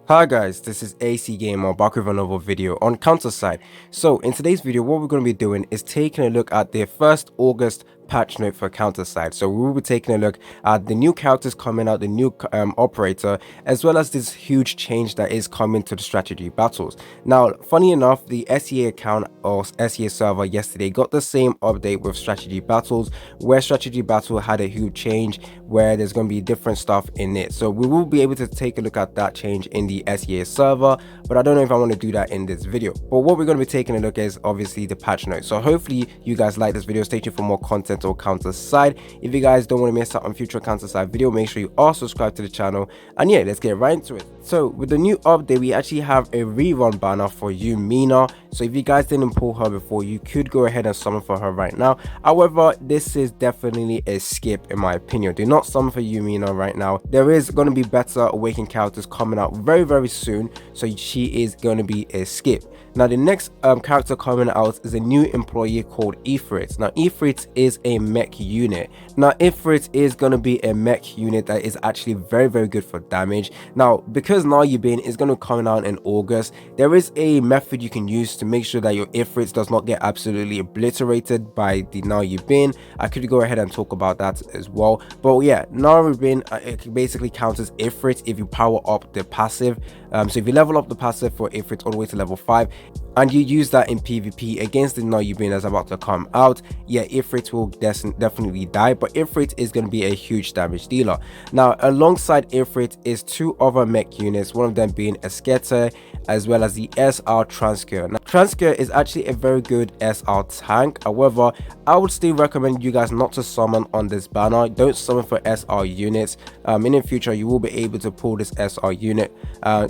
Hi guys, this is AC Gamer back with another video on CounterSide. So in today's video, what we're going to be doing is taking a look at the 1st August patch note for CounterSide. So we will be taking a look at the new characters coming out, the new operator, as well as this huge change that is coming to the strategy battles. Now, funny enough, the SEA account or SEA server yesterday got the same update with strategy battles, where strategy battle had a huge change where there's going to be different stuff in it. So we will be able to take a look at that change in the SEA server, but I don't know if I want to do that in this video. But what we're going to be taking a look at is obviously the patch notes. So hopefully you guys like this video. Stay tuned for more content or CounterSide. If you guys don't want to miss out on future CounterSide video, make sure you are subscribed to the channel. And yeah, let's get right into it. So with the new update, we actually have a rerun banner for Yumina. So if you guys didn't pull her before, you could go ahead and summon for her right now. However, this is definitely a skip in my opinion. Do not summon for Yumina right now. There is going to be better awakened characters coming out very soon, so she is going to be a skip. Now the next character coming out is a new employee called Ifrit. Now Ifrit is a mech unit. Now Ifrit is going to be a mech unit that is actually very good for damage. Now because Now You've Been is going to come out in August, there is a method you can use to make sure that your Ifrit does not get absolutely obliterated by the Now You've Been. I could go ahead and talk about that as well. But yeah, Now You've Been it basically counts as Ifrit if you power up the passive. So if you level up the passive for Ifrit all the way to level 5 and you use that in PvP against the Now You've Been that's about to come out, yeah, Ifrit will definitely die, but Ifrit is going to be a huge damage dealer. Now alongside Ifrit is 2 other mech units, one of them being Esqueta as well as the SR Transcure. Now Transcure is actually a very good SR tank. However, I would still recommend you guys not to summon on this banner. Don't summon for SR units. In the future you will be able to pull this SR unit.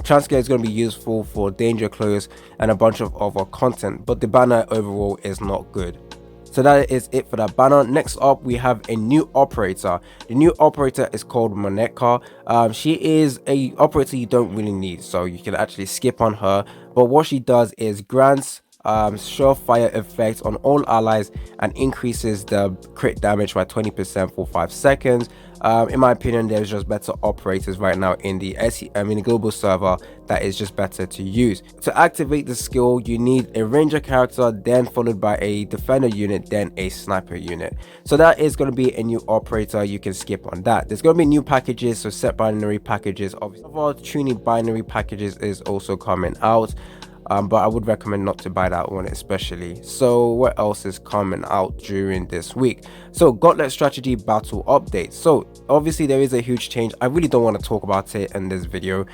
Transcure is going to be useful for danger close and a bunch of other content, but the banner overall is not good. So that is it for that banner. Next up, we have a new operator. The new operator is called Moneka. She is a operator you don't really need, so you can actually skip on her. But what she does is grants surefire effect on all allies and increases the crit damage by 20% for 5 seconds. In my opinion, there's just better operators right now in the the global server that is just better to use. To activate the skill, you need a ranger character, then followed by a defender unit, then a sniper unit. So that is going to be a new operator. You can skip on that. There's going to be new packages, so set binary packages. Obviously, our tuning binary packages is also coming out. But I would recommend not to buy that one especially. So what else is coming out during this week? So Gauntlet strategy battle update. So obviously there is a huge change. I really don't want to talk about it in this video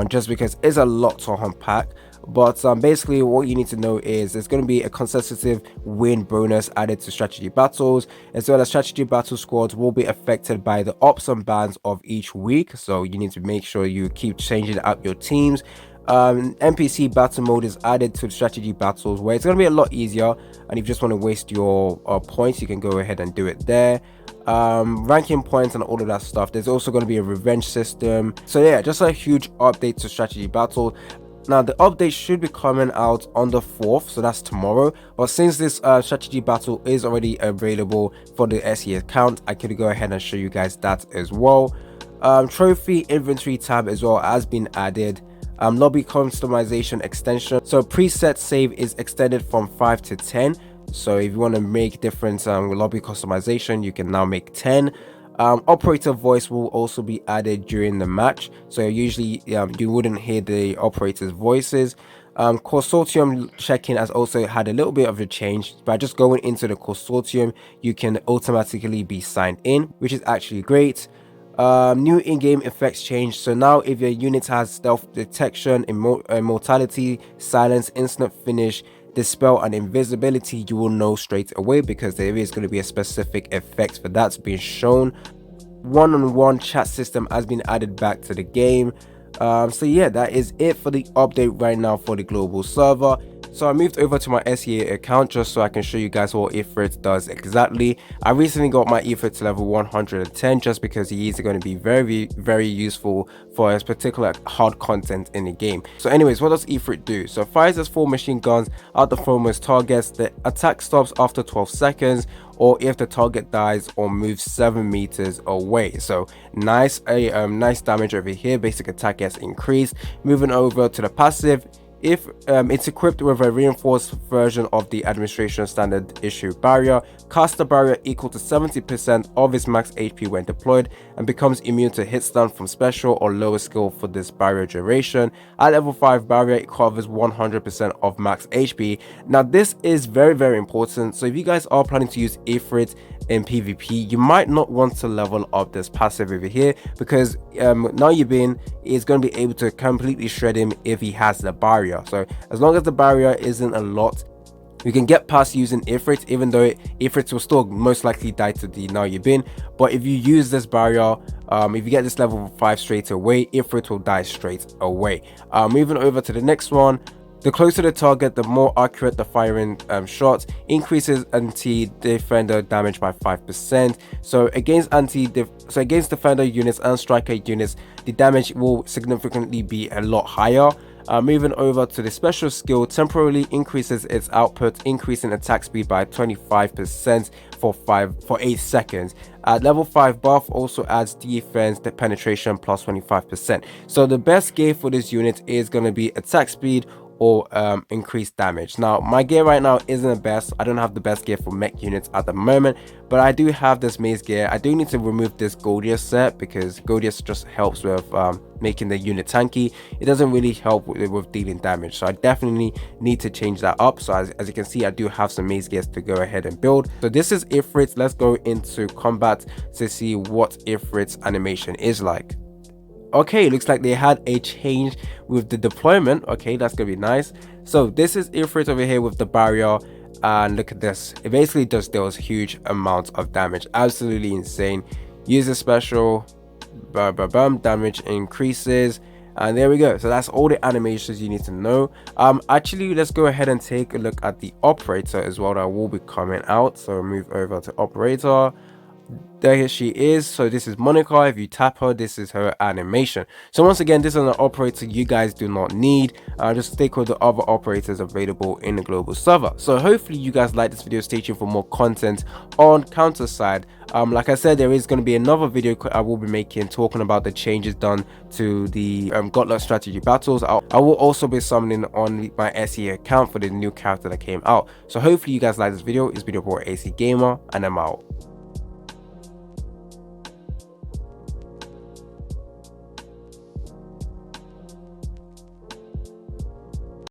just because it's a lot to unpack. But basically what you need to know is there's going to be a consecutive win bonus added to strategy battles, as well as strategy battle squads will be affected by the ups and bans of each week. So you need to make sure you keep changing up your teams. NPC battle mode is added to the strategy battles, where it's going to be a lot easier, and if you just want to waste your points, you can go ahead and do it there. Ranking points and all of that stuff. There's also going to be a revenge system. So yeah, just a huge update to strategy battle. Now the update should be coming out on the 4th, so that's tomorrow. But since this strategy battle is already available for the SE account, I could go ahead and show you guys that as well. Trophy inventory tab as well has been added. Lobby customization extension, so preset save is extended from 5 to 10. So if you want to make different lobby customization, you can now make 10. Operator voice will also be added during the match, so usually you wouldn't hear the operators voices. Consortium check-in has also had a little bit of a change. By just going into the consortium, you can automatically be signed in, which is actually great. New in-game effects change. So now if your unit has stealth detection, immortality, silence, instant finish, dispel and invisibility, you will know straight away because there is going to be a specific effect for that's being shown. One-on-one chat system has been added back to the game. So yeah, that is it for the update right now for the global server. So I moved over to my SEA account just so I can show you guys what Ifrit does exactly. I recently got my Ifrit to level 110 just because he is going to be very useful for his particular hard content in the game. So anyways, what does Ifrit do? So fires his 4 machine guns at the foremost targets. The attack stops after 12 seconds or if the target dies or moves 7 meters away. So nice damage over here. Basic attack gets increased. Moving over to the passive, if it's equipped with a reinforced version of the administration standard issue barrier, cast a barrier equal to 70% of its max HP when deployed and becomes immune to hit stun from special or lower skill for this barrier duration. At level 5 barrier, it covers 100% of max HP. Now this is very important, so if you guys are planning to use Ifrit in PvP, you might not want to level up this passive over here because now you've been is going to be able to completely shred him if he has the barrier. So as long as the barrier isn't a lot, you can get past using Ifrit, even though Ifrit will still most likely die to the now you've been. But if you use this barrier, if you get this level 5 straight away, Ifrit will die straight away. Moving over to the next one. The closer the target, the more accurate the firing shots. Increases anti-defender damage by 5%. So against defender units and striker units, the damage will significantly be a lot higher. Moving over to the special skill, temporarily increases its output, increasing attack speed by 25% for 8 seconds. At level 5 buff also adds defense penetration plus 25%. So the best gear for this unit is going to be attack speed or increased damage. Now my gear right now isn't the best. I don't have the best gear for mech units at the moment, but I do have this maze gear. I do need to remove this Gauntlet set because Gauntlet just helps with making the unit tanky. It doesn't really help with dealing damage, so I definitely need to change that up. So as you can see, I do have some maze gears to go ahead and build. So this is Ifrit. Let's go into combat to see what Ifrit's animation is like. Okay, looks like they had a change with the deployment. Okay, that's gonna be nice. So this is Ifrit over here with the barrier, and look at this. It basically just deals huge amounts of damage. Absolutely insane. Use a special, damage increases, and there we go. So that's all the animations you need to know. Actually, let's go ahead and take a look at the operator as well that will be coming out. So move over to operator. There she is. So this is Monica. If you tap her, this is her animation. So once again, this is an operator you guys do not need. Just stick with the other operators available in the global server. So hopefully you guys like this video. Stay tuned for more content on CounterSide. Like I said, there is going to be another video I will be making talking about the changes done to the Gauntlet strategy battles. I will also be summoning on my SE account for the new character that came out. So hopefully you guys like this video. It's been your boy AC Gamer, and I'm out.